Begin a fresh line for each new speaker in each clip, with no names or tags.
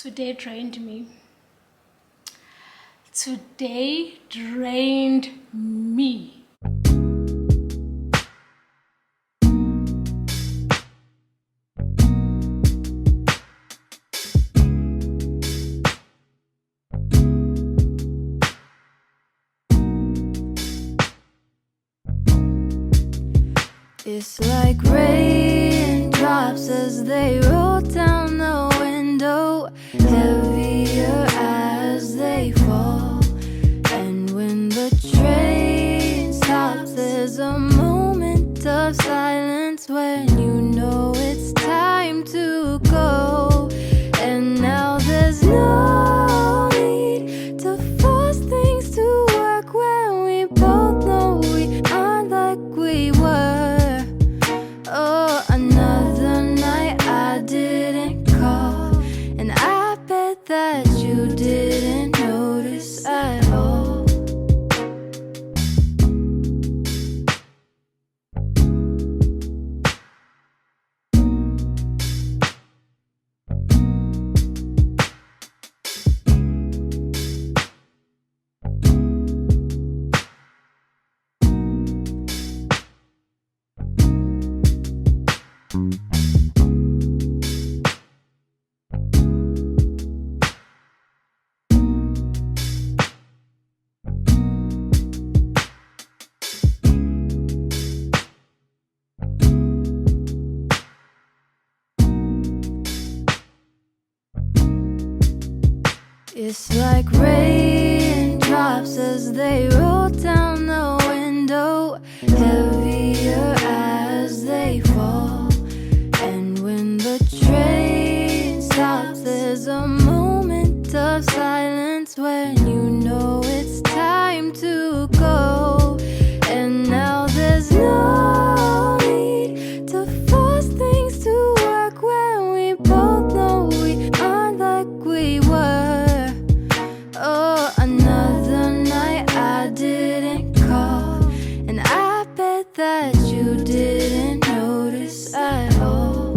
Today drained me. Today drained me.
It's like raindrops as they roll down the window, heavier as they fall. And when the train stops, there's a moment of silence when you know it's time to go. And now there's no need to force things to work when we both know we aren't like we were. Oh, another night I didn't call, and I bet that you didn't notice at all. It's like raindrops as they roll down the window, heavier as they fall. And when the train stops, there's a moment of silence when you know it's time to go. And now there's no need to force things to work when we both know we aren't like we were. Oh, another night I didn't call, and I bet that you didn't notice at all.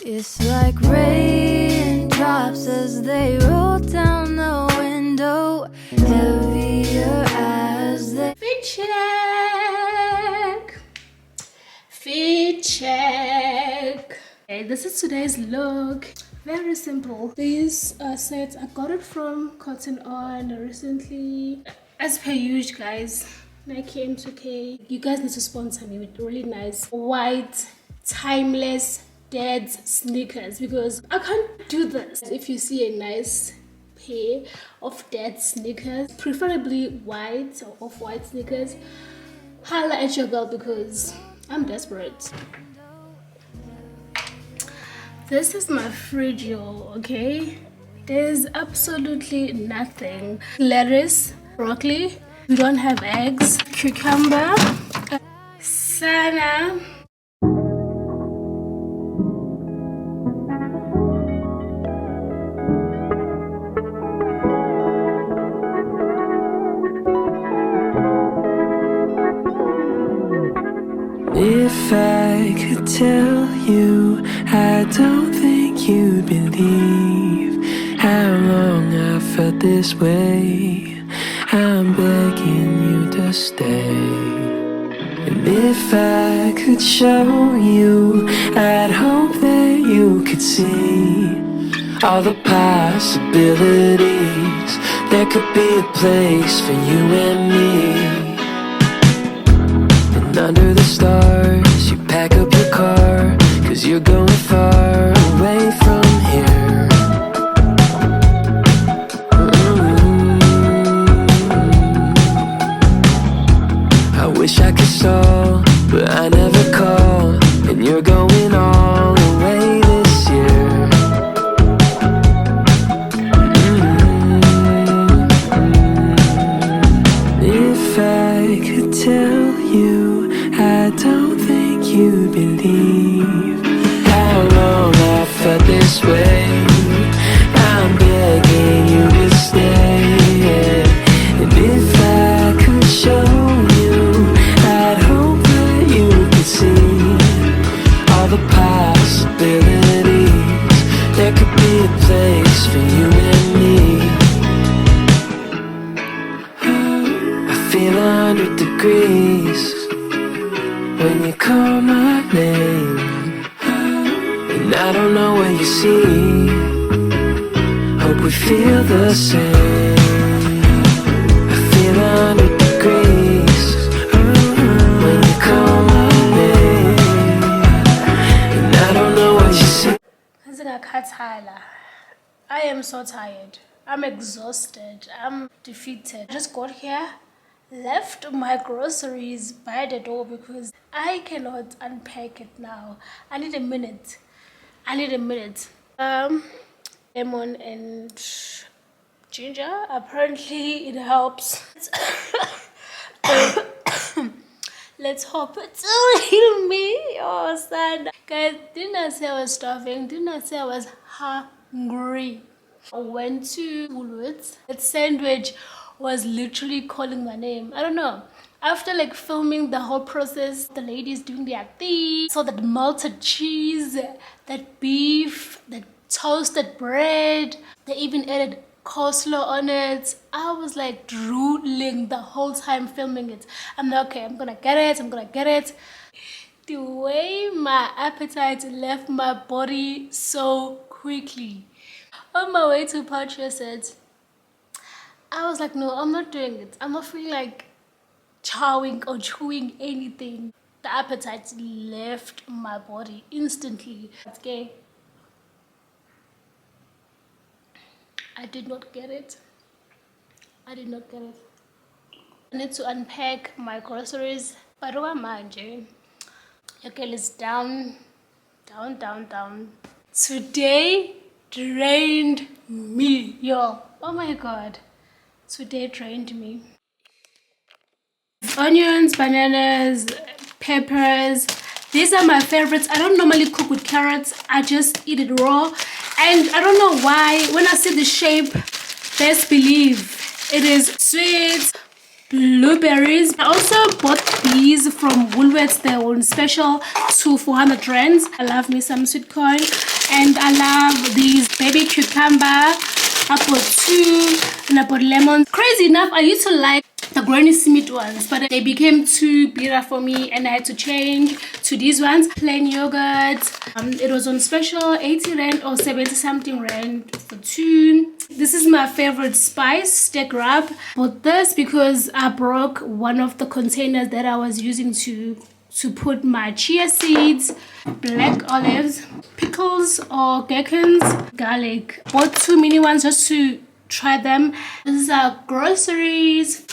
It's like raindrops as they roll down the window, heavier as they...
Fit check. Okay, this is today's look. Very simple. These sets, I got it from Cotton On recently. As per usual, guys, Nike M2K. You guys need to sponsor me with really nice white timeless dad's sneakers, because I can't do this. If you see a nice pair of dad sneakers, preferably white or off-white sneakers, holla at your girl because I'm desperate. This is my fridge, y'all, okay? There's absolutely nothing. Lettuce, broccoli, we don't have eggs, cucumber, sana.
If I could tell you, I don't think you'd believe how long I felt this way. I'm begging you to stay. And if I could show you, I'd hope that you could see all the possibilities. There could be a place for you and me. Under the stars, you pack up your car, 'cause you're going far away from here. but I never call, and you're going all the way this year. If I could tell you, I don't think you'd believe how long I felt this way. I'm begging you to stay, and if I could show you, I'd hope that you could see all the possibilities. There could be a place for you and me. I feel 100 degrees when you call my name, and I don't know what you see. Hope we feel the same. I feel 100 degrees when you call my name, and I don't know what you see.
I am so tired. I'm exhausted. I'm defeated. I just got here, left my groceries by the door because I cannot unpack it now. I need a minute. Lemon and ginger. Apparently it helps. Let's hope it will heal me. Oh, son. Guys, didn't I say I was starving? Didn't I say I was hungry? I went to Woolworths. That sandwich was literally calling my name. I don't know. After like filming the whole process, the ladies doing their thing, so that melted cheese, that beef, that toasted bread, they even added coleslaw on it. I was like drooling the whole time filming it. I'm like, okay, I'm gonna get it. The way my appetite left my body so quickly. On my way to purchase it, I was like, no, I'm not doing it. I'm not feeling like chowing or chewing anything. The appetite left my body instantly. Okay. I did not get it. I need to unpack my groceries. But manje, okay, let's down. Today drained me, yo. Oh my god. Today drained me. Onions, bananas, peppers. These are my favorites. I don't normally cook with carrots. I just eat it raw. And I don't know why. When I see the shape, best believe it is sweet. Blueberries. I also bought these from Woolworths. They're on special to 400 rands. I love me some sweet corn. And I love these baby cucumber. I bought 2 and I bought lemons. Crazy enough, I used to like the Granny Smith ones, but they became too bitter for me and I had to change to these ones. Plain yogurt. It was on special 80 rand or 70 something rand for 2. This is my favorite spice, steak rub. Bought this because I broke one of the containers that I was using to put my chia seeds, black olives, pickles or gherkins, garlic. Bought 2 mini ones just to try them. This is our groceries.